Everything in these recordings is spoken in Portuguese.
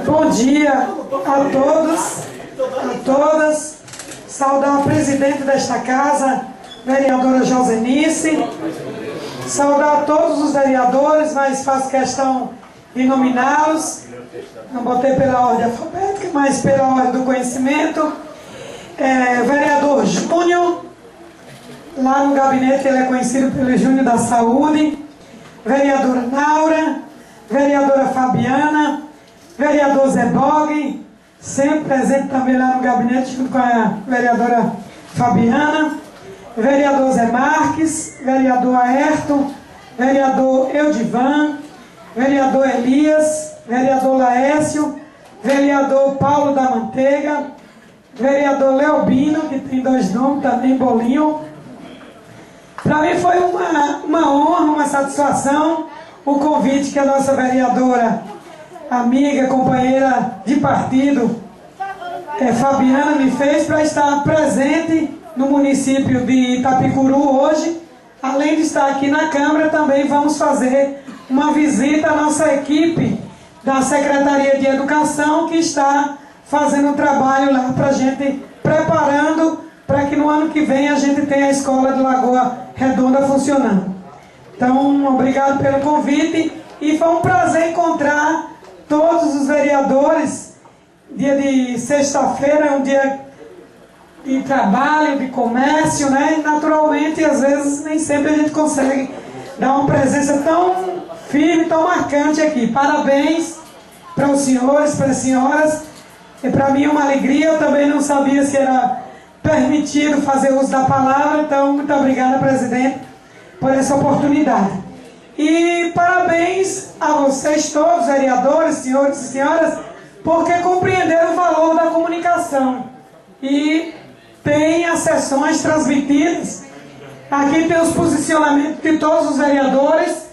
Bom dia a todos, a todas. Saudar a presidente desta casa, vereadora Josenice. Saudar a todos os vereadores, mas faço questão de nominá-los. Não botei pela ordem alfabética, mas pela ordem do conhecimento. Vereador Júnior, lá no gabinete ele é conhecido pelo Júnior da Saúde. Vereadora Naura, vereadora Fabiana, vereador Zé Bog, sempre presente também lá no gabinete junto com a vereadora Fabiana, vereador Zé Marques, vereador Aerton, vereador Eudivan, vereador Elias, vereador Laércio, vereador Paulo da Manteiga, vereador Leobino, que tem 2 nomes também, Bolinho. Para mim foi uma honra, uma satisfação o convite que a nossa vereadora, amiga, companheira de partido, Fabiana, me fez para estar presente no município de Itapicuru hoje. Além de estar aqui na Câmara, também vamos fazer uma visita à nossa equipe da Secretaria de Educação, que está fazendo um trabalho lá para a gente, preparando para que no ano que vem a gente tenha a escola de Lagoa Redonda funcionando. Então, obrigado pelo convite e foi um prazer encontrar todos os vereadores. Dia de sexta-feira é um dia de trabalho, de comércio, né? E naturalmente, às vezes, nem sempre a gente consegue dar uma presença tão firme, tão marcante aqui. Parabéns para os senhores, para as senhoras. E para mim é uma alegria, eu também não sabia se era permitido fazer uso da palavra, então muito obrigada, presidente, por essa oportunidade. E parabéns a vocês todos, vereadores, senhores e senhoras, porque compreenderam o valor da comunicação e tem as sessões transmitidas. Aqui tem os posicionamentos de todos os vereadores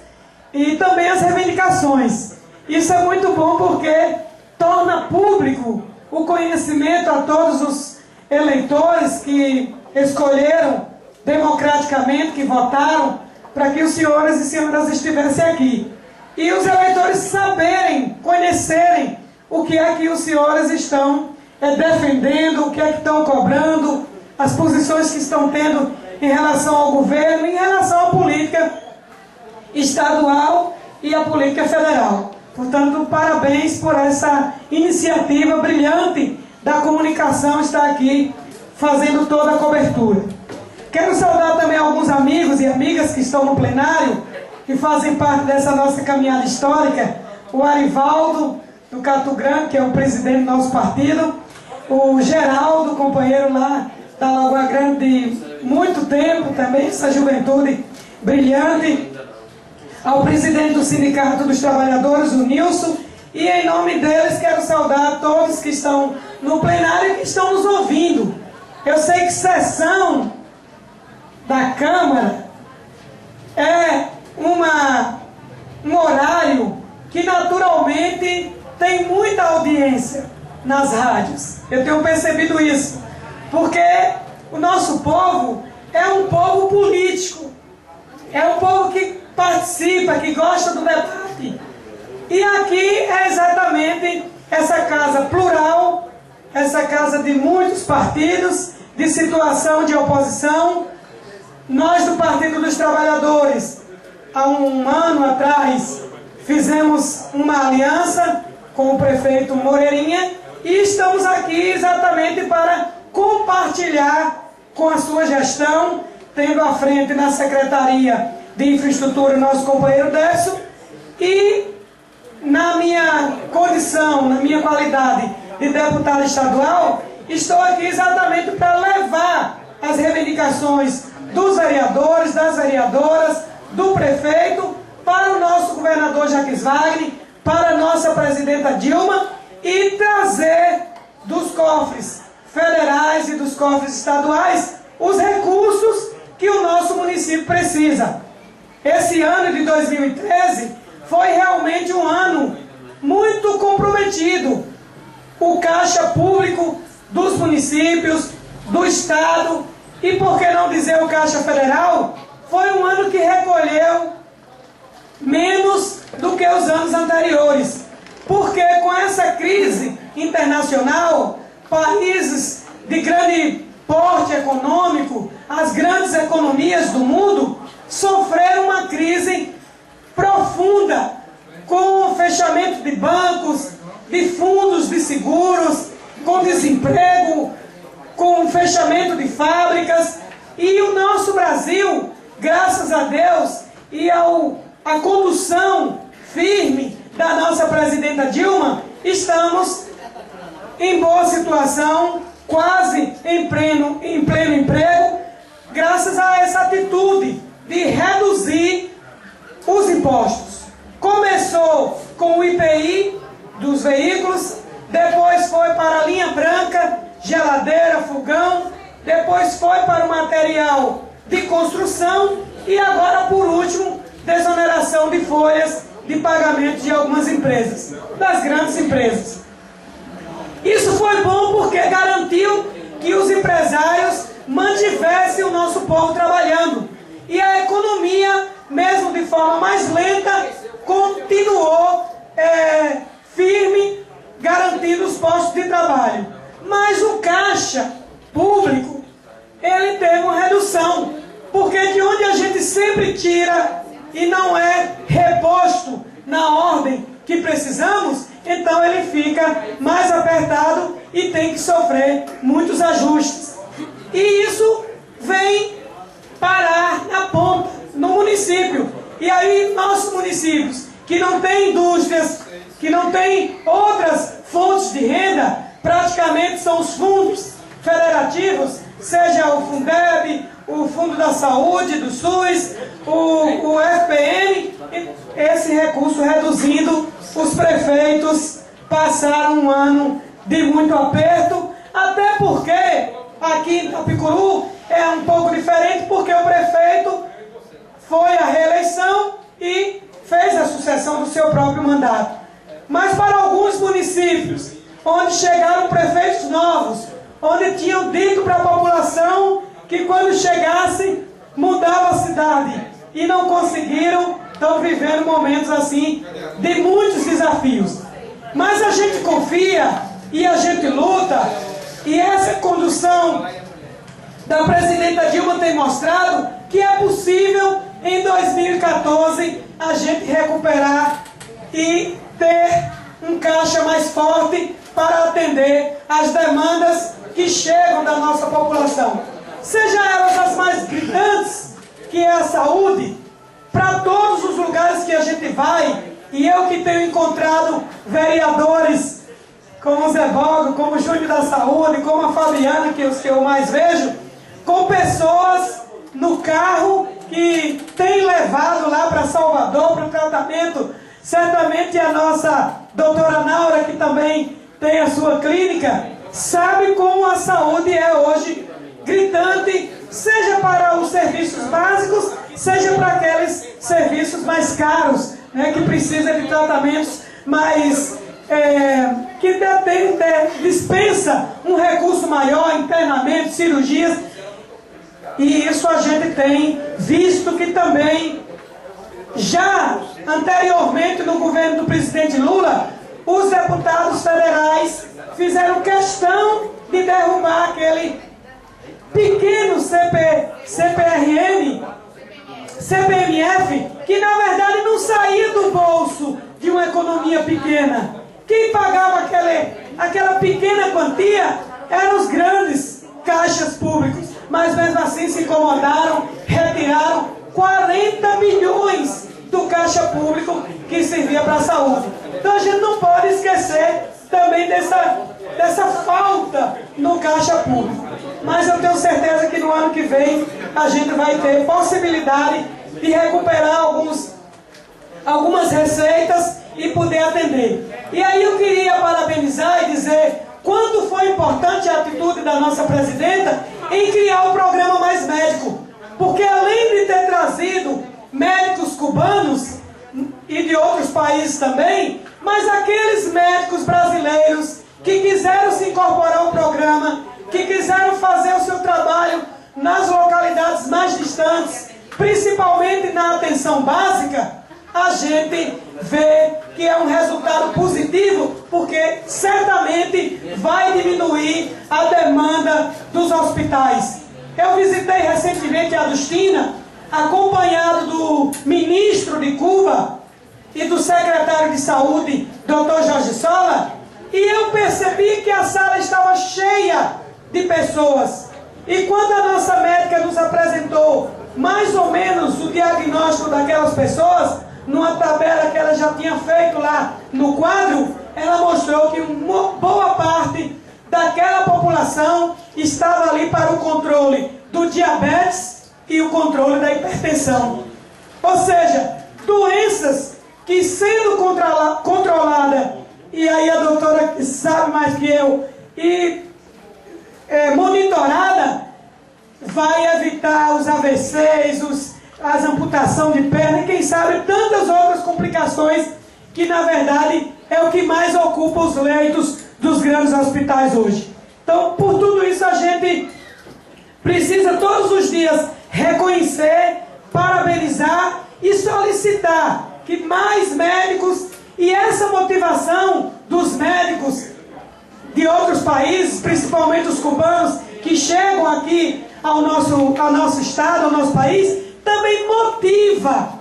e também as reivindicações. Isso é muito bom porque torna público o conhecimento a todos os eleitores que escolheram democraticamente, que votaram para que os senhores e senhoras estivessem aqui. E os eleitores saberem, conhecerem o que é que os senhores estão defendendo, o que é que estão cobrando, as posições que estão tendo em relação ao governo, em relação à política estadual e à política federal. Portanto, parabéns por essa iniciativa brilhante da comunicação estar aqui fazendo toda a cobertura. Quero saudar também alguns amigos e amigas que estão no plenário, que fazem parte dessa nossa caminhada histórica. O Arivaldo, do Cato Grande, que é o presidente do nosso partido. O Geraldo, companheiro lá da Lagoa Grande de muito tempo também, essa juventude brilhante. Ao presidente do Sindicato dos Trabalhadores, o Nilson. E em nome deles quero saudar a todos que estão no plenário e que estão nos ouvindo. Eu sei que sessão da Câmara é um horário que naturalmente tem muita audiência nas rádios. Eu tenho percebido isso, porque o nosso povo é um povo político, é um povo que participa, que gosta do debate. E aqui é exatamente essa casa plural, essa casa de muitos partidos, de situação de oposição. Nós do Partido dos Trabalhadores, há um ano atrás, fizemos uma aliança com o prefeito Moreirinha e estamos aqui exatamente para compartilhar com a sua gestão, tendo à frente na Secretaria de Infraestrutura o nosso companheiro Décio, e na minha condição, na minha qualidade de deputado estadual, estou aqui exatamente para levar as reivindicações dos vereadores, das vereadoras, do prefeito, para o nosso governador Jacques Wagner, para a nossa presidenta Dilma, e trazer dos cofres federais e dos cofres estaduais os recursos que o nosso município precisa. Esse ano de 2013 foi realmente um ano muito comprometido. O caixa público dos municípios, do estado e, por que não dizer, o caixa federal, foi um ano que recolheu menos do que os anos anteriores. Porque com essa internacional, países de grande porte econômico, as grandes economias do mundo, sofreram uma crise profunda, com o fechamento de bancos, de fundos de seguros, com desemprego, com o fechamento de fábricas. E o nosso Brasil, graças a Deus e à condução firme da nossa presidenta Dilma, estamos em boa situação, quase em pleno emprego, graças a essa atitude de reduzir os impostos. Começou com o IPI dos veículos, depois foi para a linha branca, geladeira, fogão, depois foi para o material de construção e agora, por último, desoneração de folhas de pagamento de algumas empresas, das grandes empresas. Isso foi bom porque garantiu que os empresários mantivessem o nosso povo trabalhando. E a economia, mesmo de forma mais lenta, continuou firme, garantindo os postos de trabalho. Mas o caixa público, ele teve uma redução, porque de onde a gente sempre tira e não é reposto na ordem que precisamos, então ele fica mais apertado e tem que sofrer muitos ajustes. E isso vem parar na ponta, no município. E aí nossos municípios, que não têm indústrias, que não têm outras fontes de renda, praticamente são os fundos federativos, seja o Fundeb, o Fundo da Saúde, do SUS, o FPN, esse recurso reduzindo, os prefeitos passaram um ano de muito aperto, até porque aqui em Itapicuru é um pouco diferente, porque o prefeito foi à reeleição e fez a sucessão do seu próprio mandato. Mas para alguns municípios, onde chegaram prefeitos novos, onde tinham dito para a população que quando chegasse mudava a cidade e não conseguiram, estão vivendo momentos assim de muitos desafios. Mas a gente confia e a gente luta, e essa condução da presidenta Dilma tem mostrado que é possível em 2014 a gente recuperar e ter um caixa mais forte para atender as demandas que chegam da nossa população. Seja elas as mais gritantes, que é a saúde, para todos os lugares que a gente vai, e eu que tenho encontrado vereadores como o Zé Bogo, como o Júnior da Saúde, como a Fabiana, que eu mais vejo, com pessoas no carro que tem levado lá para Salvador para o tratamento. Certamente a nossa doutora Naura, que também tem a sua clínica, sabe como a saúde é hoje gritante, seja para os serviços básicos, seja para aqueles serviços mais caros, né, que precisam de tratamentos mais que dispensa um recurso maior, internamento, cirurgias. E isso a gente tem visto que também, já anteriormente no governo do presidente Lula, os deputados federais fizeram questão de derrubar aquele pequeno CPMF, que na verdade não saía do bolso de uma economia pequena. Quem pagava aquela pequena quantia eram os grandes caixas públicos, mas mesmo assim se incomodaram, retiraram 40 milhões do caixa público que servia para a saúde. Então a gente não pode esquecer também dessa falta no caixa público. Mas eu tenho certeza que no ano que vem a gente vai ter possibilidade de recuperar algumas receitas e poder atender. E aí eu queria parabenizar e dizer quanto foi importante a atitude da nossa presidenta em criar o programa Mais Médico. Porque além de ter trazido médicos cubanos e de outros países também, mas aqueles médicos brasileiros que quiseram se incorporar ao programa, que quiseram fazer o seu trabalho nas localidades mais distantes, principalmente na atenção básica, a gente vê que é um resultado positivo, porque certamente vai diminuir a demanda dos hospitais. Eu visitei recentemente a Adustina, acompanhado do ministro de Cuba e do secretário de Saúde, Dr. Jorge Sola, e eu percebi que a sala estava cheia de pessoas. E quando a nossa médica nos apresentou mais ou menos o diagnóstico daquelas pessoas, numa tabela que ela já tinha feito lá no quadro, ela mostrou que uma boa parte daquela população estava ali para o controle do diabetes e o controle da hipertensão. Ou seja, doenças que, sendo controlada, e aí a doutora sabe mais que eu, e monitorada, vai evitar os AVCs, as amputações de perna e quem sabe tantas outras complicações que na verdade é o que mais ocupa os leitos dos grandes hospitais hoje. Então, por tudo isso a gente precisa todos os dias reconhecer, parabenizar e solicitar que mais médicos, e essa motivação dos médicos de outros países, principalmente os cubanos, que chegam aqui ao nosso estado, ao nosso país, também motiva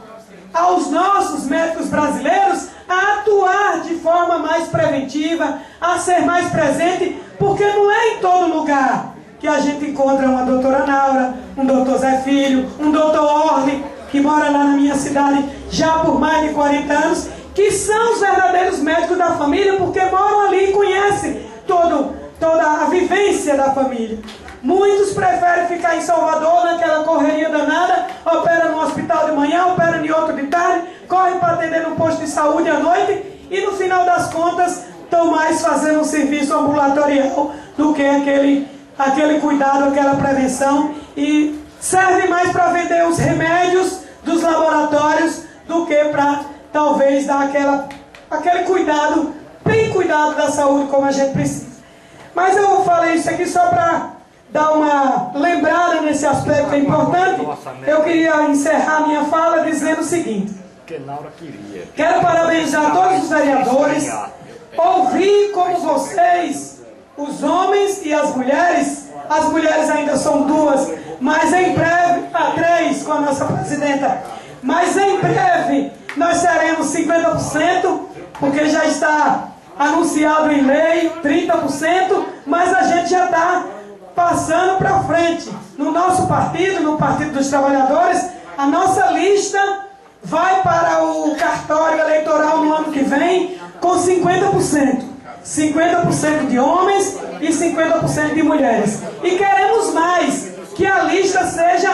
aos nossos médicos brasileiros a atuar de forma mais preventiva, a ser mais presente, porque não é em todo lugar que a gente encontra uma doutora Naura, um doutor Zé Filho, um doutor Orne, que mora lá na minha cidade já por mais de 40 anos, que são os verdadeiros médicos da família, porque moram ali e conhecem toda a vivência da família. Muitos preferem ficar em Salvador, naquela correria danada, opera no hospital de manhã, opera em outro de tarde, corre para atender no posto de saúde à noite, e no final das contas estão mais fazendo um serviço ambulatorial do que aquele cuidado, aquela prevenção, e serve mais para vender os remédios dos laboratórios do que para talvez dar aquele cuidado, bem cuidado da saúde como a gente precisa. Mas eu falei isso aqui só para dar uma lembrada nesse aspecto importante. Eu queria encerrar minha fala dizendo o seguinte: quero parabenizar todos os vereadores, ouvir como vocês, os homens e as mulheres ainda são duas, mas em breve, três com a nossa presidenta, mas em breve nós seremos 50%, porque já está anunciado em lei 30%, mas a gente já está passando para frente. No nosso partido, no Partido dos Trabalhadores, a nossa lista vai para o cartório eleitoral no ano que vem com 50%. 50% de homens e 50% de mulheres. E queremos mais, que a lista seja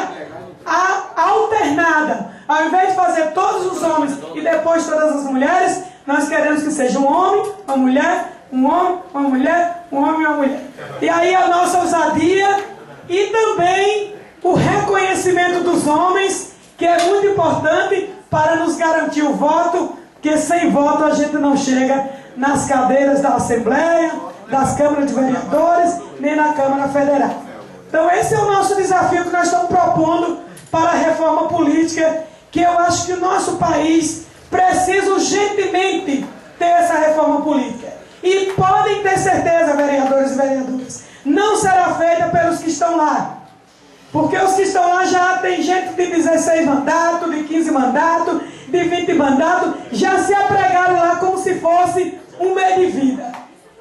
alternada. Ao invés de fazer todos os homens e depois todas as mulheres, nós queremos que seja um homem, uma mulher, um homem, uma mulher, um homem e uma mulher. E aí a nossa ousadia e também o reconhecimento dos homens, que é muito importante para nos garantir o voto, porque sem voto a gente não chega nas cadeiras da Assembleia, das câmaras de vereadores, nem na Câmara Federal. Então esse é o nosso desafio que nós estamos propondo para a reforma política, que eu acho que o nosso país precisa urgentemente ter essa reforma política. E podem ter certeza, vereadores e vereadoras, não será feita pelos que estão lá. Porque os que estão lá já tem gente de 16 mandatos, de 15 mandatos, de 20 mandatos, já se apregaram lá como se fosse um meio de vida.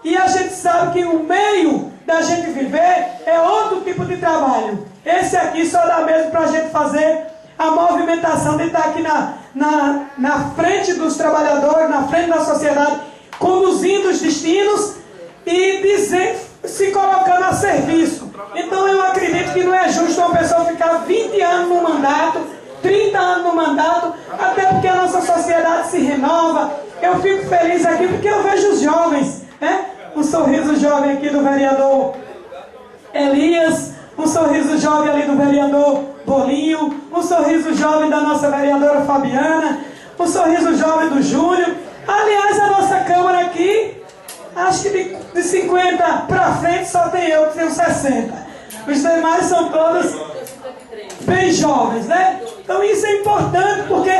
E a gente sabe que o meio da gente viver é outro tipo de trabalho. Esse aqui só dá mesmo para a gente fazer a movimentação de estar aqui na frente dos trabalhadores, na frente da sociedade, conduzindo os destinos e se colocando a serviço. Então eu acredito que não é justo uma pessoa ficar 20 anos no mandato, 30 anos no mandato, até porque a nossa sociedade se renova. Eu fico feliz aqui porque eu vejo os jovens, né? Um sorriso jovem aqui do vereador Elias, um sorriso jovem ali do vereador Bolinho, um sorriso jovem da nossa vereadora Fabiana, um sorriso jovem do Júnior. Aliás, a nossa Câmara aqui, acho que de 50 para frente só tem eu que tenho 60. Os demais são todos bem jovens, né? Então isso é importante porque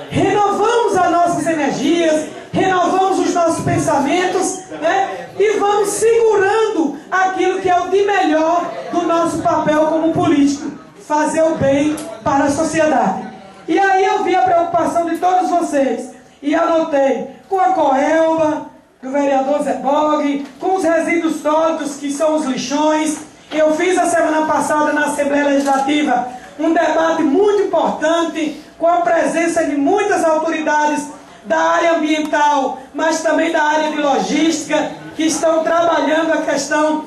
renovamos as nossas energias, renovamos os nossos pensamentos, né? E vamos segurando aquilo que é o de melhor do nosso papel como político, fazer o bem para a sociedade. E aí eu vi a preocupação de todos vocês e anotei com a Coelba, do vereador Zé Bog, com os resíduos sólidos, que são os lixões. Eu fiz a semana passada na Assembleia Legislativa um debate muito importante, com a presença de muitas autoridades da área ambiental, mas também da área de logística, que estão trabalhando a questão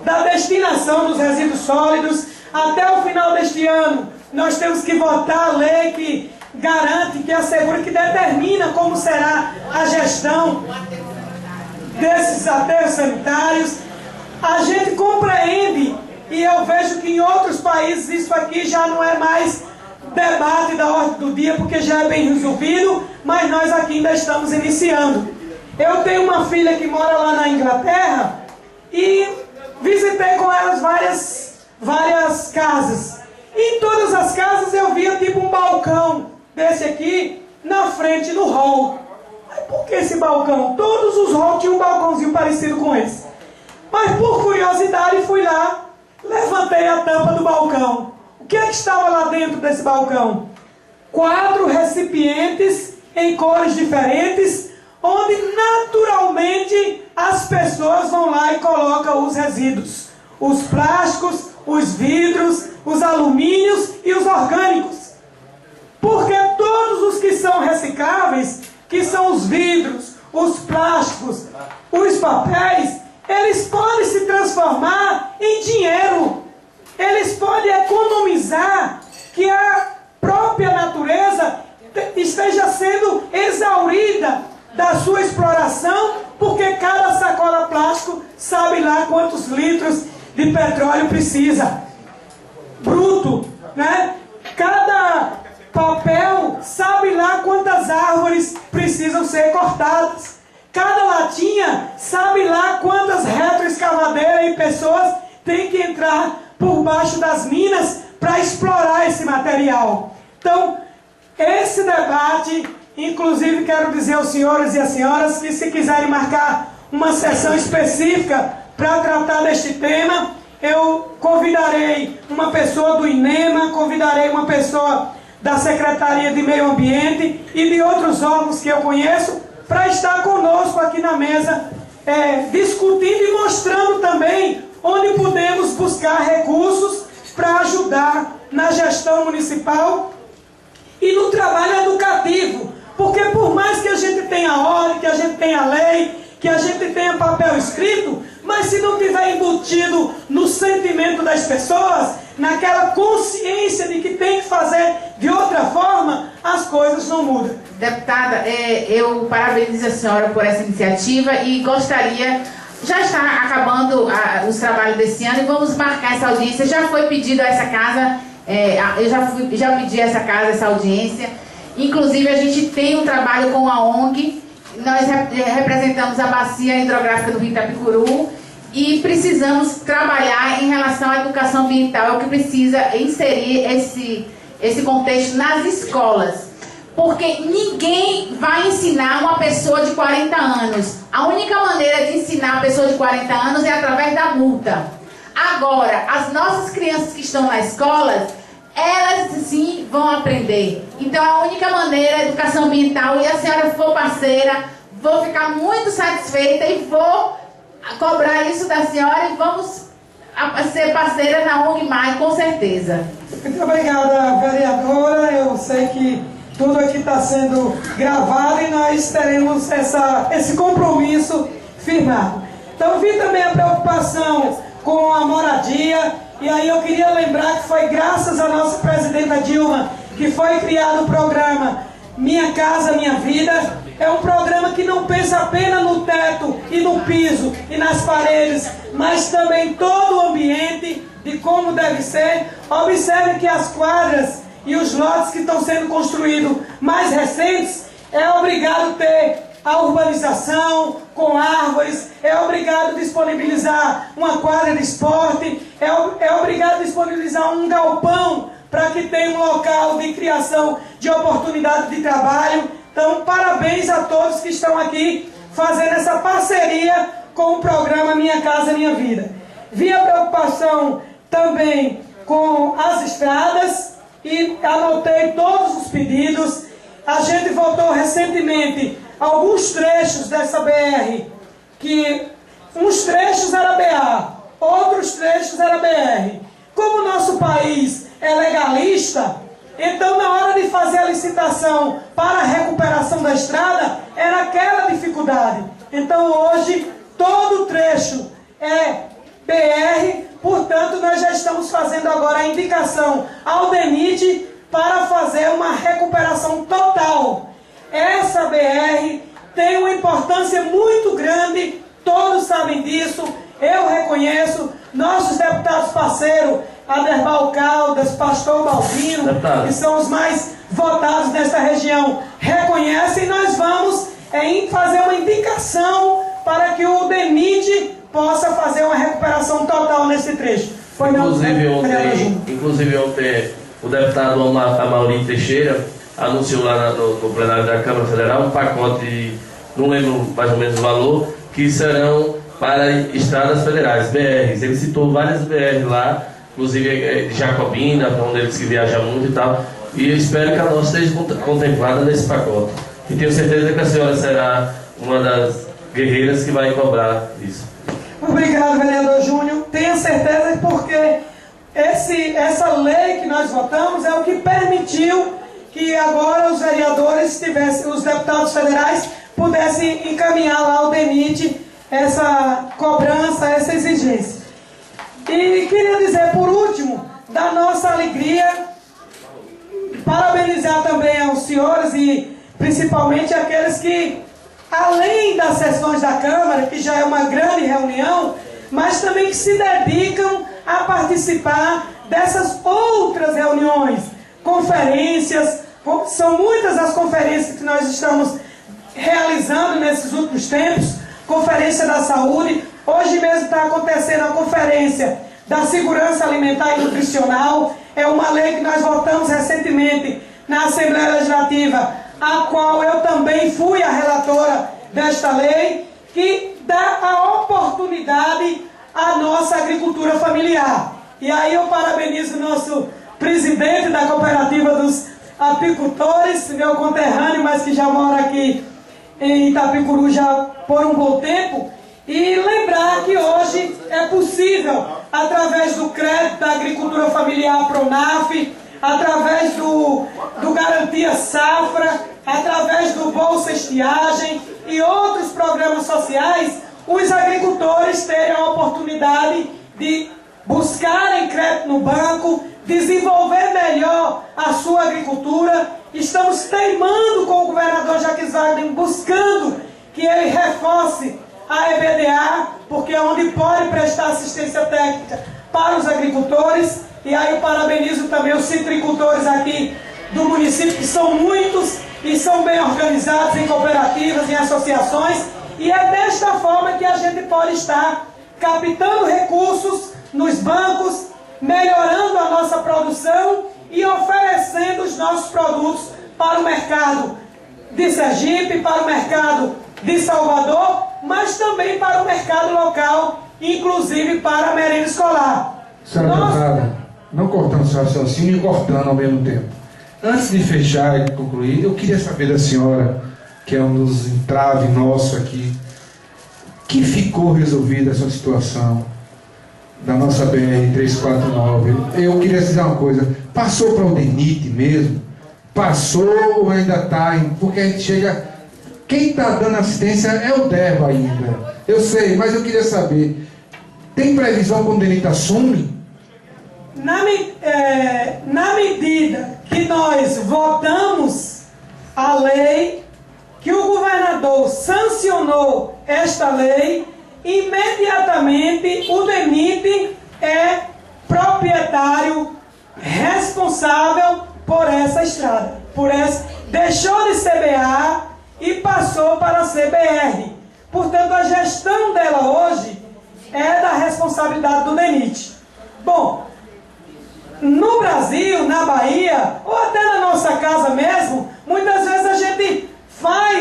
da destinação dos resíduos sólidos. Até o final deste ano, nós temos que votar a lei que garante, que assegura, que determina como será a gestão desses aterros sanitários. A gente compreende, e eu vejo que em outros países isso aqui já não é mais debate da ordem do dia, porque já é bem resolvido, mas nós aqui ainda estamos iniciando. Eu tenho uma filha que mora lá na Inglaterra e visitei com elas várias casas. E em todas as casas eu via tipo um balcão desse aqui na frente no hall. Mas por que esse balcão? Todos os halls tinham um balcãozinho parecido com esse. Mas por curiosidade fui lá, levantei a tampa do balcão. O que é que estava lá dentro desse balcão? 4 recipientes em cores diferentes, onde naturalmente as pessoas vão lá e colocam os resíduos. Os plásticos, os vidros, os alumínios e os orgânicos. Porque todos os que são recicláveis, que são os vidros, os plásticos, os papéis, eles podem se transformar em dinheiro. Eles podem economizar, que a própria natureza esteja sendo exaurida da sua exploração, porque cada sacola plástico sabe lá quantos litros de petróleo precisa. Bruto, né? Cada papel sabe lá quantas árvores precisam ser cortadas. Cada latinha sabe lá quantas retroescavadeiras e pessoas têm que entrar por baixo das minas para explorar esse material. Então, esse debate, inclusive quero dizer aos senhores e às senhoras que se quiserem marcar uma sessão específica para tratar deste tema, eu convidarei uma pessoa do INEMA, convidarei uma pessoa da Secretaria de Meio Ambiente e de outros órgãos que eu conheço, para estar conosco aqui na mesa, discutindo e mostrando também onde podemos buscar recursos para ajudar na gestão municipal e no trabalho educativo. Porque por mais que a gente tenha ordem, que a gente tenha lei, que a gente tenha papel escrito, mas se não tiver embutido no sentimento das pessoas, naquela consciência de que tem que fazer de outra forma, as coisas não mudam. Deputada, eu parabenizo a senhora por essa iniciativa e gostaria, já está acabando os trabalhos desse ano e vamos marcar essa audiência. Já foi pedido a essa casa, eu já pedi a essa casa, essa audiência. Inclusive a gente tem um trabalho com a ONG, nós representamos a bacia hidrográfica do Rio Itapicuru e precisamos trabalhar em relação à educação ambiental, é o que precisa inserir esse contexto nas escolas. Porque ninguém vai ensinar uma pessoa de 40 anos. A única maneira de ensinar a pessoa de 40 anos é através da multa. Agora, as nossas crianças que estão na escola, elas sim vão aprender. Então, a única maneira é a educação ambiental. E a senhora for parceira, vou ficar muito satisfeita e vou cobrar isso da senhora e vamos ser parceira na ONG MAI, com certeza. Muito obrigada, vereadora. Eu sei que tudo aqui está sendo gravado e nós teremos esse compromisso firmado. Então, vi também a preocupação com a moradia, e aí eu queria lembrar que foi graças à nossa presidenta Dilma que foi criado o programa Minha Casa Minha Vida. É um programa que não pensa apenas no teto e no piso e nas paredes, mas também todo o ambiente de como deve ser. Observe que as quadras e os lotes que estão sendo construídos mais recentes, é obrigado ter a urbanização com árvores, é obrigado disponibilizar uma quadra de esporte, é obrigado disponibilizar um galpão para que tenha um local de criação de oportunidade de trabalho. Então, parabéns a todos que estão aqui fazendo essa parceria com o programa Minha Casa Minha Vida. Vi a preocupação também com as estradas e anotei todos os pedidos. A gente votou recentemente alguns trechos dessa BR, que uns trechos era BA, outros trechos era BR. Como o nosso país é legalista, então na hora de fazer a licitação para a recuperação da estrada, era aquela dificuldade. Então hoje todo trecho é BR, portanto nós já estamos fazendo agora a indicação ao DENIT para fazer uma recuperação total. Essa BR tem uma importância muito grande, todos sabem disso, eu reconheço, nossos deputados parceiros, Aderbal Caldas, Pastor Balbino, que são os mais votados nesta região, reconhecem, e nós vamos fazer uma inclinação para que o DENIT possa fazer uma recuperação total nesse trecho. Foi Inclusive ontem o deputado Amaury Teixeira anunciou lá no plenário da Câmara Federal um pacote, não lembro mais ou menos o valor, que serão para estradas federais, BRs. Ele citou várias BRs lá, inclusive Jacobina, onde ele se viaja muito e tal, e eu espero que a nossa esteja contemplada nesse pacote. E tenho certeza que a senhora será uma das guerreiras que vai cobrar isso. Obrigado, vereador Júnior. Tenho certeza porque essa lei que nós votamos é o que permitiu que agora os vereadores os deputados federais pudessem encaminhar lá ao DENIT essa cobrança, essa exigência. E queria dizer, por último, da nossa alegria, parabenizar também aos senhores e principalmente aqueles que, além das sessões da Câmara, que já é uma grande reunião, mas também que se dedicam a participar dessas outras reuniões, conferências. São muitas as conferências que nós estamos realizando nesses últimos tempos. Conferência da saúde, hoje mesmo está acontecendo a conferência da segurança alimentar e nutricional. É uma lei que nós votamos recentemente na Assembleia Legislativa, a qual eu também fui a relatora desta lei, que dá a oportunidade à nossa agricultura familiar. E aí eu parabenizo o nosso presidente da cooperativa dos apicultores, meu conterrâneo, mas que já mora aqui em Itapicuru já por um bom tempo, e lembrar que hoje é possível, através do crédito da agricultura familiar Pronaf, através do Garantia Safra, através do Bolsa Estiagem e outros programas sociais, os agricultores terem a oportunidade de buscarem crédito no banco, desenvolver melhor a sua agricultura. Estamos teimando com o governador Jacques Wagner, buscando que ele reforce a EBDA, porque é onde pode prestar assistência técnica para os agricultores. E aí eu parabenizo também os citricultores aqui do município, que são muitos e são bem organizados em cooperativas, em associações. E é desta forma que a gente pode estar captando recursos nos bancos, melhorando a nossa produção e oferecendo os nossos produtos para o mercado de Sergipe, para o mercado de Salvador, mas também para o mercado local, inclusive para a merenda escolar. Senhora deputada, não cortando seu raciocínio e cortando ao mesmo tempo. Antes de fechar e concluir, eu queria saber da senhora, que é um dos entraves nosso aqui, que ficou resolvida essa situação da nossa BR-349. Eu queria dizer uma coisa, passou para o DENIT mesmo? Passou ou ainda está? Porque a gente chega, quem está dando assistência é o DERBA ainda. Eu sei, mas eu queria saber, tem previsão quando o DENIT assume? Na medida que nós votamos a lei, que o governador sancionou esta lei, imediatamente o DENIT é proprietário responsável por essa estrada. Deixou de ser BA e passou para ser BR. Portanto, a gestão dela hoje é da responsabilidade do DENIT. Bom, no Brasil, na Bahia, ou até na nossa casa mesmo, muitas vezes a gente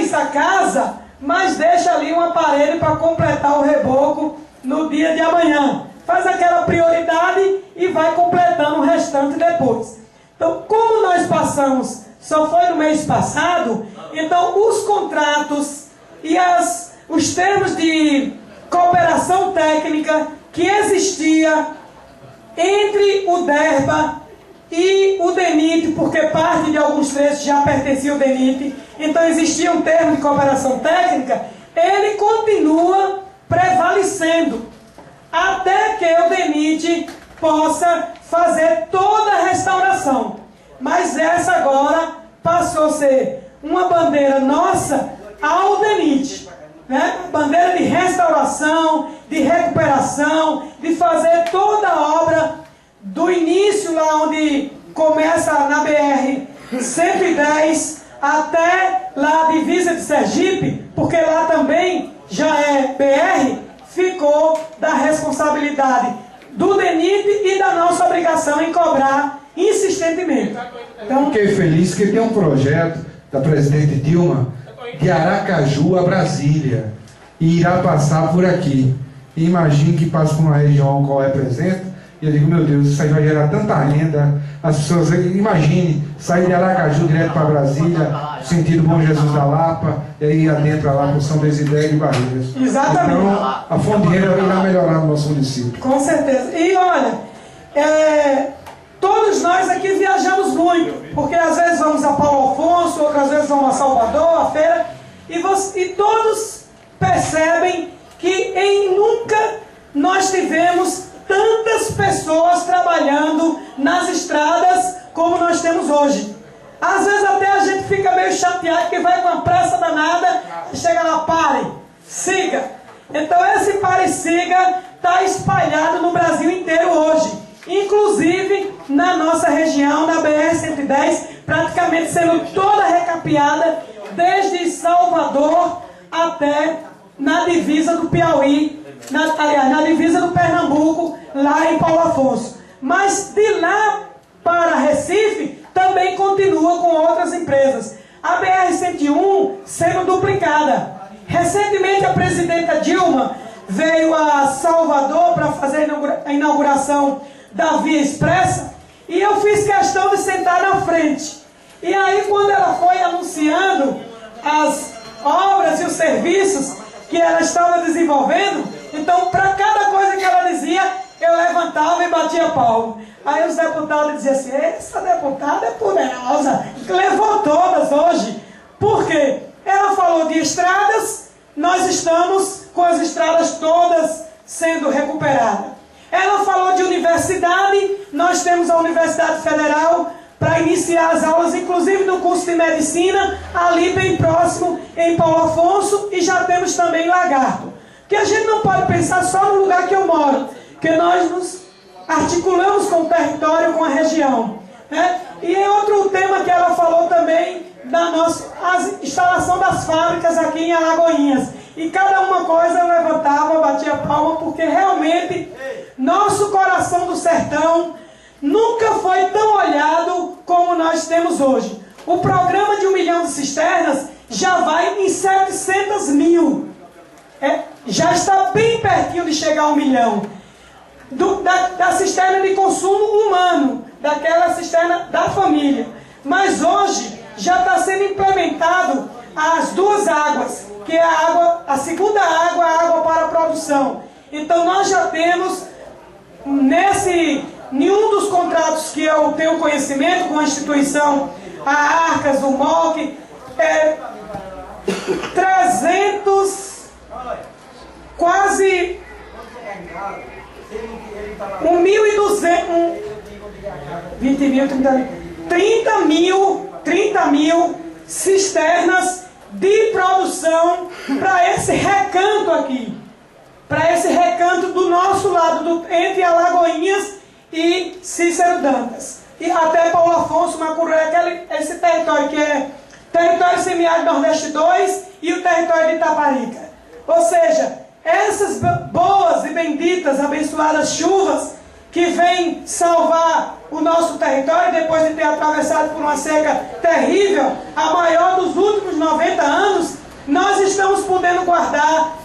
fez a casa, mas deixa ali uma parede para completar o reboco no dia de amanhã. Faz aquela prioridade e vai completando o restante depois. Então, como nós passamos, só foi no mês passado, então os contratos e os termos de cooperação técnica que existia entre o DERBA e o DENIT, porque parte de alguns trechos já pertencia ao DENIT, então existia um termo de cooperação técnica, ele continua prevalecendo, até que o DENIT possa fazer toda a restauração. Mas essa agora passou a ser uma bandeira nossa ao DENIT, né? Bandeira de restauração, de recuperação, de fazer toda a obra do início lá onde começa na BR-110 até lá a divisa de Sergipe, porque lá também já é BR, ficou da responsabilidade do DENIT e da nossa obrigação em cobrar insistentemente. Então, fiquei feliz que tem um projeto da presidente Dilma de Aracaju a Brasília e irá passar por aqui. E imagine que passa por uma região qual representa. E eu digo, meu Deus, isso aí vai gerar tanta renda. As pessoas, imagine, sair de Aracaju direto para Brasília, sentido Bom Jesus da Lapa, e aí adentra lá por São Desidério e Barreiras. Exatamente. Então, a fonte de renda irá melhorar no nosso município. Com certeza. E olha, todos nós aqui viajamos muito, porque às vezes vamos a Paulo Afonso, outras vezes vamos a Salvador, a feira, e todos percebem que nunca nós tivemos tantas pessoas trabalhando nas estradas como nós temos hoje. Às vezes até a gente fica meio chateado, que vai com uma pressa danada, chega lá, pare, siga. Então esse pare e siga está espalhado no Brasil inteiro hoje, inclusive na nossa região, na BR-110, praticamente sendo toda recapeada, desde Salvador até na divisa do Piauí, na divisa do Pernambuco, lá em Paulo Afonso. Mas de lá para Recife, também continua com outras empresas. A BR-101 sendo duplicada. Recentemente a presidenta Dilma veio a Salvador para fazer a inauguração da Via Expressa, e eu fiz questão de sentar na frente. E aí quando ela foi anunciando as obras e os serviços que ela estava desenvolvendo, então para cada coisa que ela dizia, eu levantava e batia palmo. Aí os deputados diziam assim, essa deputada é poderosa, levou todas hoje. Por quê? Ela falou de estradas, nós estamos com as estradas todas sendo recuperadas. Ela falou de universidade, nós temos a Universidade Federal para iniciar as aulas, inclusive do curso de medicina, ali bem próximo, em Paulo Afonso, e já temos também Lagarto. Que a gente não pode pensar só no lugar que eu moro, que nós nos articulamos com o território, com a região, né? E é outro tema que ela falou também, da nossa instalação das fábricas aqui em Alagoinhas. E cada uma coisa eu levantava, batia palma, porque realmente nosso coração do sertão nunca foi tão olhado como nós temos hoje. O programa de 1 milhão de cisternas já vai em 700 mil. Já está bem pertinho de chegar a 1 milhão. Da cisterna de consumo humano, daquela cisterna da família. Mas hoje já está sendo implementado as duas águas, que é a segunda água, a água para a produção. Então nós já temos, nenhum dos contratos que eu tenho conhecimento com a instituição, a Arcas, o MOC, 300, quase 1.200, 20 mil, 30 mil cisternas de produção para esse recanto aqui, para esse recanto do nosso lado, entre Alagoinhas e Cícero Dantas, e até Paulo Afonso, Macuré, esse território que é território semiárido Nordeste 2 e o território de Itaparica. Ou seja, essas boas e benditas, abençoadas chuvas que vem salvar o nosso território depois de ter atravessado por uma seca terrível, a maior dos últimos 90 anos, nós estamos podendo guardar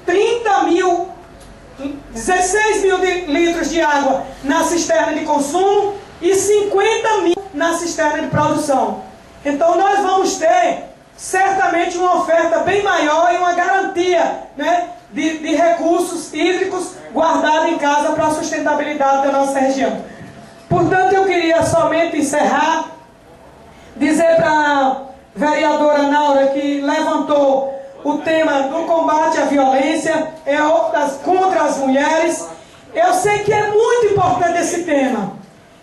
16 mil litros de água na cisterna de consumo e 50 mil na cisterna de produção. Então nós vamos ter certamente uma oferta bem maior e uma garantia, né, de recursos hídricos guardados em casa para a sustentabilidade da nossa região. Portanto, eu queria somente encerrar, dizer para a vereadora Naura, que levantou o tema do combate à violência contra as mulheres. Eu sei que é muito importante esse tema.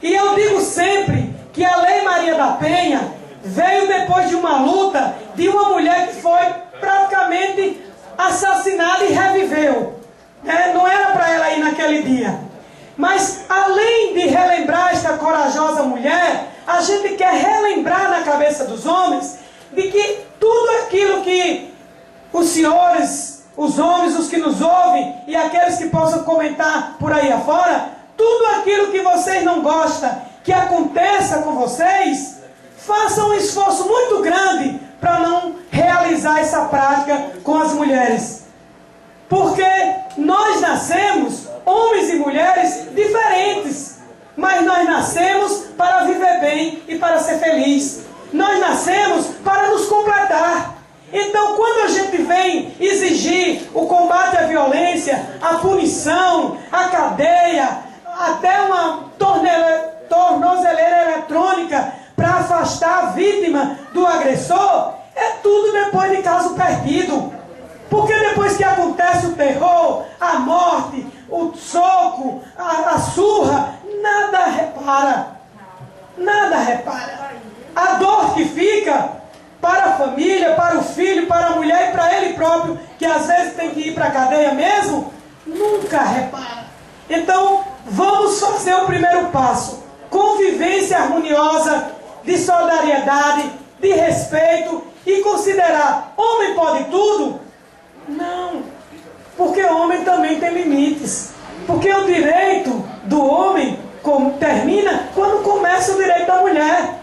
E eu digo sempre que a Lei Maria da Penha veio depois de uma luta de uma mulher que foi praticamente assassinada e reviveu. Não era para ela ir naquele dia. Mas além de relembrar esta corajosa mulher, a gente quer relembrar na cabeça dos homens de que tudo aquilo que os senhores, os homens, os que nos ouvem e aqueles que possam comentar por aí afora, tudo aquilo que vocês não gostam que aconteça com vocês, façam um esforço muito grande para não realizar essa prática com as mulheres. Porque nós nascemos, homens e mulheres diferentes, mas nós nascemos para viver bem e para ser feliz. Nós nascemos para nos completar. Então, quando a gente vem exigir o combate à violência, a punição, a cadeia, até uma tornozeleira eletrônica para afastar a vítima do agressor, é tudo depois de caso perdido. Porque depois que acontece o terror, a morte, o soco, a surra, nada repara. Nada repara. A dor que fica para a família, para o filho, para a mulher e para ele próprio, que às vezes tem que ir para a cadeia mesmo, nunca repara. Então, vamos fazer o primeiro passo. Convivência harmoniosa, de solidariedade, de respeito e considerar, homem pode tudo? Não, porque o homem também tem limites. Porque o direito do homem termina quando começa o direito da mulher.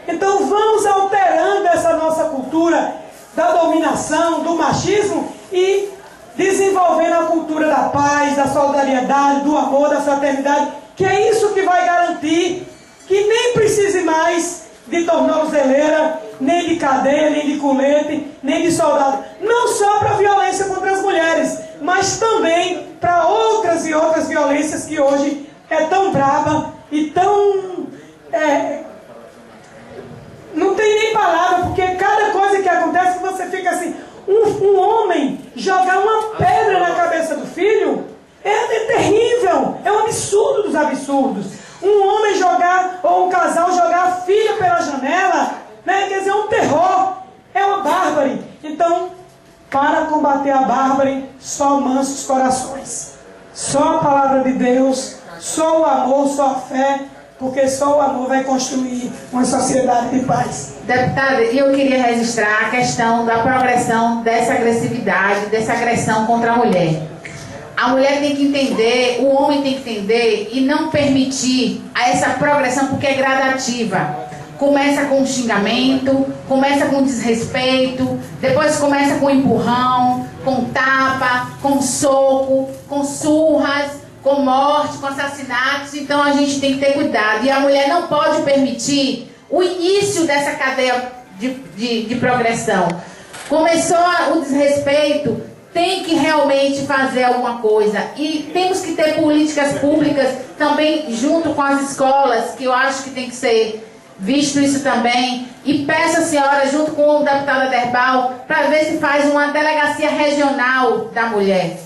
Então vamos alterando essa nossa cultura da dominação, do machismo e desenvolvendo a cultura da paz, da solidariedade, do amor, da fraternidade, que é isso que vai garantir que nem precise mais de tornozeleira, nem de cadeia, nem de colete, nem de soldado. Não só para a violência contra as mulheres, mas também para outras e outras violências que hoje é tão braba e tão... não tem nem palavra, porque cada coisa que acontece você fica assim... Um homem jogar uma pedra na cabeça do filho é terrível, é um absurdo dos absurdos. Um homem jogar, ou um casal jogar a filha pela janela, né? Quer dizer, é um terror, é uma bárbare. Então, para combater a bárbare, só mansos corações. Só a palavra de Deus, só o amor, só a fé, porque só o amor vai construir uma sociedade de paz. Deputada, eu queria registrar a questão da progressão dessa agressividade, dessa agressão contra a mulher. A mulher tem que entender, o homem tem que entender e não permitir essa progressão, porque é gradativa. Começa com xingamento, começa com desrespeito, depois começa com empurrão, com tapa, com soco, com surras, com morte, com assassinatos. Então a gente tem que ter cuidado. E a mulher não pode permitir o início dessa cadeia de progressão. Começou o desrespeito, tem que realmente fazer alguma coisa. E temos que ter políticas públicas também junto com as escolas, que eu acho que tem que ser visto isso também. E peço a senhora, junto com o deputado Aderbal, para ver se faz uma delegacia regional da mulher.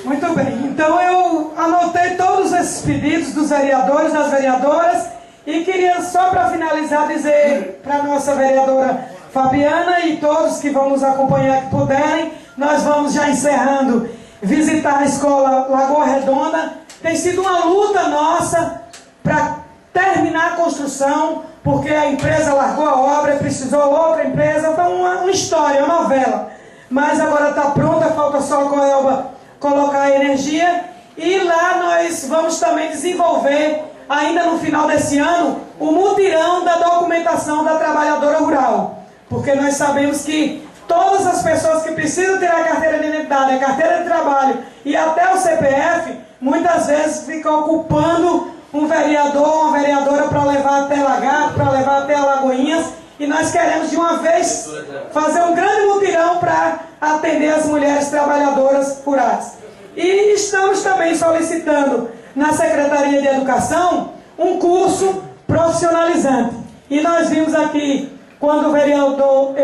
Muito bem, então eu anotei todos esses pedidos dos vereadores, das vereadoras, e queria só para finalizar dizer para a nossa vereadora Fabiana e todos que vão nos acompanhar que puderem, nós vamos já encerrando, visitar a escola Lagoa Redonda. Tem sido uma luta nossa para terminar a construção, porque a empresa largou a obra, precisou outra empresa, então uma história, uma novela. Mas agora está pronta, falta só a Coelba colocar a energia E lá nós vamos também desenvolver, ainda no final desse ano, o mutirão da documentação da trabalhadora rural. Porque nós sabemos que todas as pessoas que precisam ter a carteira de identidade, a carteira de trabalho e até o CPF, muitas vezes ficam ocupando um vereador, uma vereadora para levar até Lagarto, para levar até Alagoinhas. E nós queremos de uma vez fazer um grande mutirão para atender as mulheres trabalhadoras rurais. E estamos também solicitando na Secretaria de Educação um curso profissionalizante. E nós vimos aqui, quando o vereador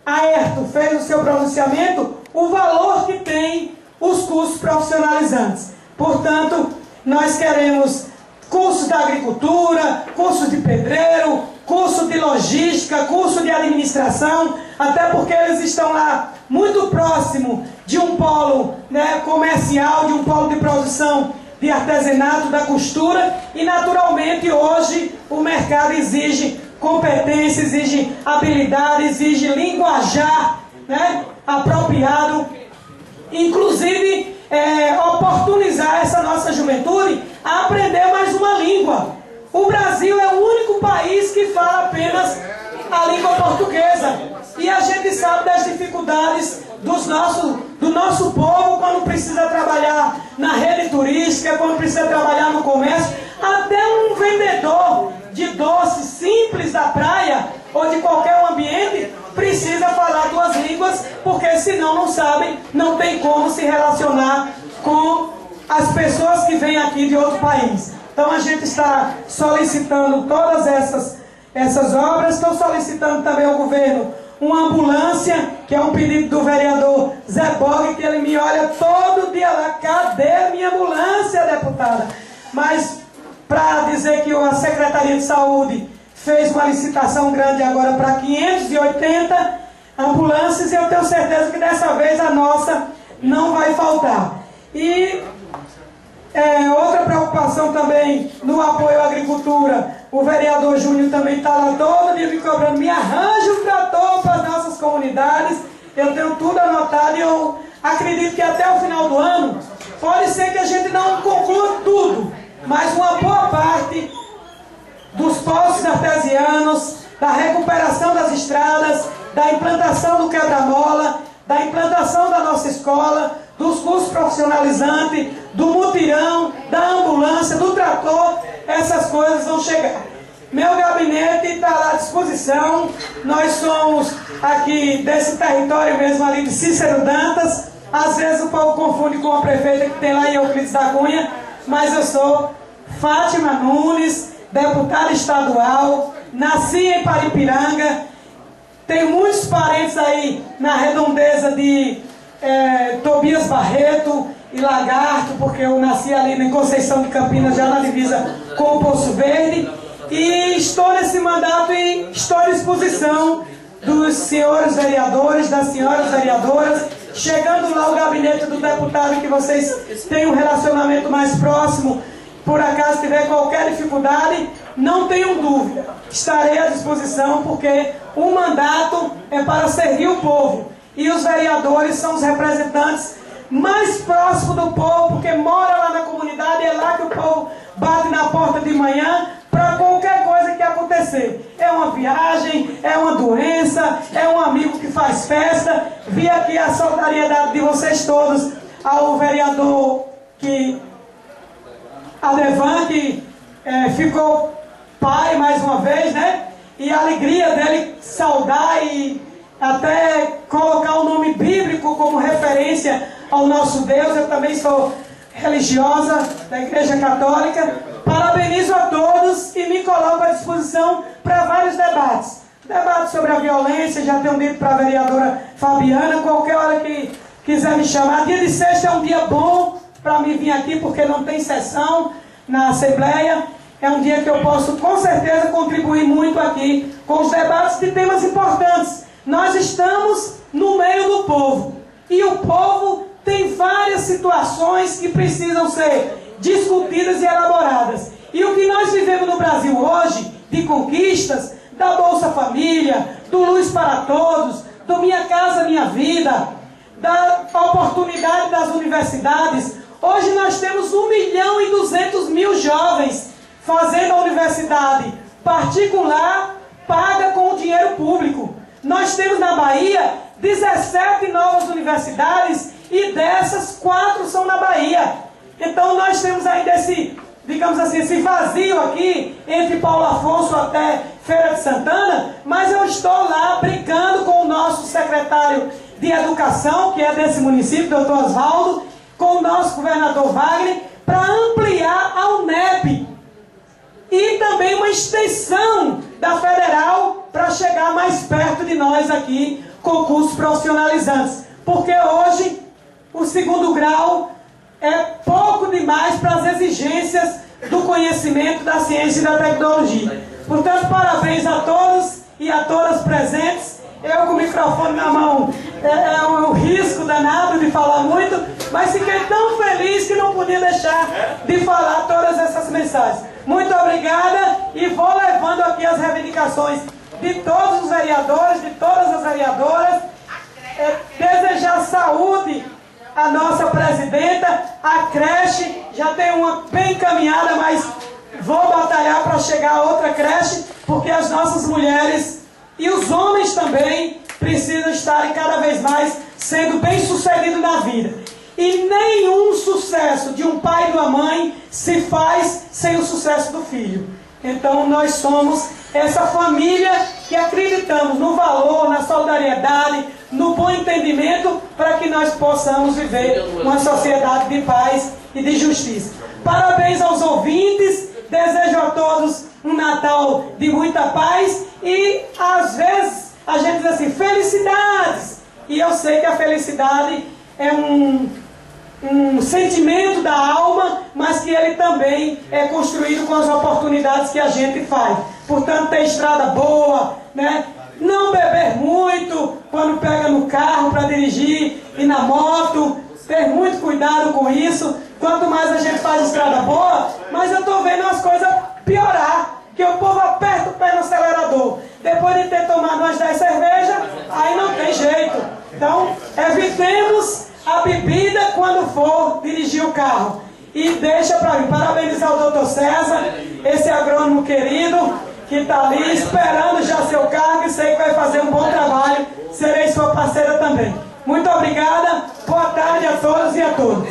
Aerto fez o seu pronunciamento, o valor que tem os cursos profissionalizantes. Portanto, nós queremos cursos da agricultura, cursos de pedreiro, curso de logística, curso de administração, até porque eles estão lá muito próximo de um polo, né, comercial, de um polo de produção de artesanato, da costura, e naturalmente hoje o mercado exige competência, exige habilidade, exige linguajar, né, apropriado, inclusive oportunizar essa nossa juventude a aprender mais uma língua. O Brasil é o único país que fala apenas a língua portuguesa. E a gente sabe das dificuldades do nosso povo quando precisa trabalhar na rede turística, quando precisa trabalhar no comércio. Até um vendedor de doces simples da praia ou de qualquer ambiente precisa falar duas línguas, porque senão não sabem, não tem como se relacionar com as pessoas que vêm aqui de outro país. Então a gente está solicitando todas essas obras. Estou solicitando também ao governo uma ambulância, que é um pedido do vereador Zé Bog, que ele me olha todo dia lá: cadê a minha ambulância, deputada? Mas para dizer que a Secretaria de Saúde fez uma licitação grande agora para 580 ambulâncias, e eu tenho certeza que dessa vez a nossa não vai faltar. E outra preocupação também no apoio à agricultura, o vereador Júnior também está lá todo dia me cobrando: me arranja um trator para as nossas comunidades. Eu tenho tudo anotado e eu acredito que até o final do ano pode ser que a gente não conclua tudo, mas uma boa parte dos poços artesianos, da recuperação das estradas, da implantação do quebra-mola, da implantação da nossa escola, dos cursos profissionalizantes, do mutirão, da ambulância, do trator, essas coisas vão chegar. Meu gabinete está lá à disposição. Nós somos aqui desse território mesmo, ali de Cícero Dantas. Às vezes o povo confunde com a prefeita que tem lá em Euclides da Cunha, mas eu sou Fátima Nunes, deputada estadual, nasci em Paripiranga, tenho muitos parentes aí na redondeza de Tobias Barreto e Lagarto, porque eu nasci ali em Conceição de Campinas, já na divisa com o Poço Verde, e estou nesse mandato e estou à disposição dos senhores vereadores, das senhoras vereadoras, chegando lá o gabinete do deputado, que vocês têm um relacionamento mais próximo, por acaso tiver qualquer dificuldade, não tenham dúvida, estarei à disposição, porque o mandato é para servir o povo. E os vereadores são os representantes mais próximos do povo, porque mora lá na comunidade, é lá que o povo bate na porta de manhã para qualquer coisa que acontecer. É uma viagem, é uma doença, é um amigo que faz festa. Vi aqui a solidariedade de vocês todos ao vereador Adevan, que ficou pai mais uma vez, né? E a alegria dele saudar e até colocar o nome bíblico como referência ao nosso Deus. Eu também sou religiosa da Igreja Católica. Parabenizo a todos e me coloco à disposição para vários debates. Debates sobre a violência, já tenho dito para a vereadora Fabiana, qualquer hora que quiser me chamar. Dia de sexta é um dia bom para mim vir aqui, porque não tem sessão na Assembleia. É um dia que eu posso, com certeza, contribuir muito aqui com os debates de temas importantes. Nós estamos no meio do povo. E o povo tem várias situações que precisam ser discutidas e elaboradas. E o que nós vivemos no Brasil hoje, de conquistas, da Bolsa Família, do Luz para Todos, do Minha Casa Minha Vida, da oportunidade das universidades, Hoje nós temos 1.200.000 jovens fazendo a universidade particular, paga com o dinheiro público. Nós temos na Bahia 17 novas universidades e dessas 4 são na Bahia. Então nós temos ainda esse, digamos assim, esse vazio aqui entre Paulo Afonso até Feira de Santana, mas eu estou lá brincando com o nosso secretário de Educação, que é desse município, doutor Osvaldo, com o nosso governador Wagner, para ampliar a UNEP e também uma extensão da Federal para chegar mais perto de nós aqui com cursos profissionalizantes. Porque hoje o segundo grau é pouco demais para as exigências do conhecimento da ciência e da tecnologia. Portanto, parabéns a todos e a todas presentes. Eu com o microfone na mão, é um risco danado de falar muito, mas fiquei tão feliz que não podia deixar de falar todas essas mensagens. Muito obrigada e vou levando aqui as reivindicações de todos os vereadores, de todas as vereadoras. Desejar saúde à nossa presidenta, a creche, já tem uma bem encaminhada, mas vou batalhar para chegar a outra creche, porque as nossas mulheres e os homens também precisam estarem cada vez mais sendo bem-sucedidos na vida. E nenhum sucesso de um pai e de uma mãe se faz sem o sucesso do filho. Então nós somos essa família que acreditamos no valor, na solidariedade, no bom entendimento, para que nós possamos viver uma sociedade de paz e de justiça. Parabéns aos ouvintes, desejo a todos um Natal de muita paz e às vezes a gente diz assim, felicidades! E eu sei que a felicidade é um sentimento da alma, mas que ele também é construído com as oportunidades que a gente faz. Portanto, ter estrada boa, né? Não beber muito quando pega no carro para dirigir e na moto, ter muito cuidado com isso. Quanto mais a gente faz estrada boa, mais eu estou vendo as coisas piorar, que o povo aperta o pé no acelerador. Depois de ter tomado umas 10 cervejas, aí não tem jeito. Então, evitemos a bebida quando for dirigir o carro. E deixa para mim, parabenizar o doutor César, esse agrônomo querido, que está ali esperando já seu cargo e sei que vai fazer um bom trabalho. Serei sua parceira também. Muito obrigada, boa tarde a todas e a todos.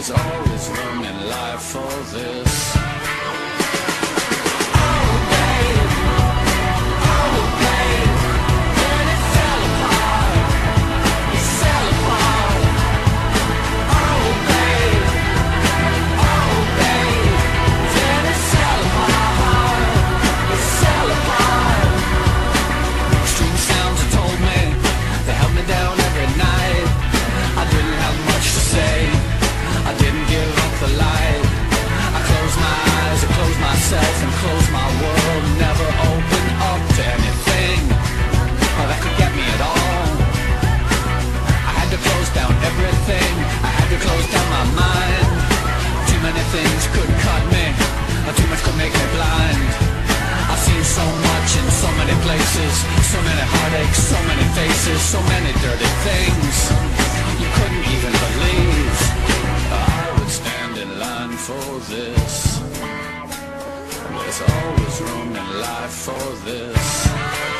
There's always room in life for this. I didn't give up the light. I closed my places, so many heartaches, so many faces, so many dirty things you couldn't even believe. I would stand in line for this. There's always room in life for this.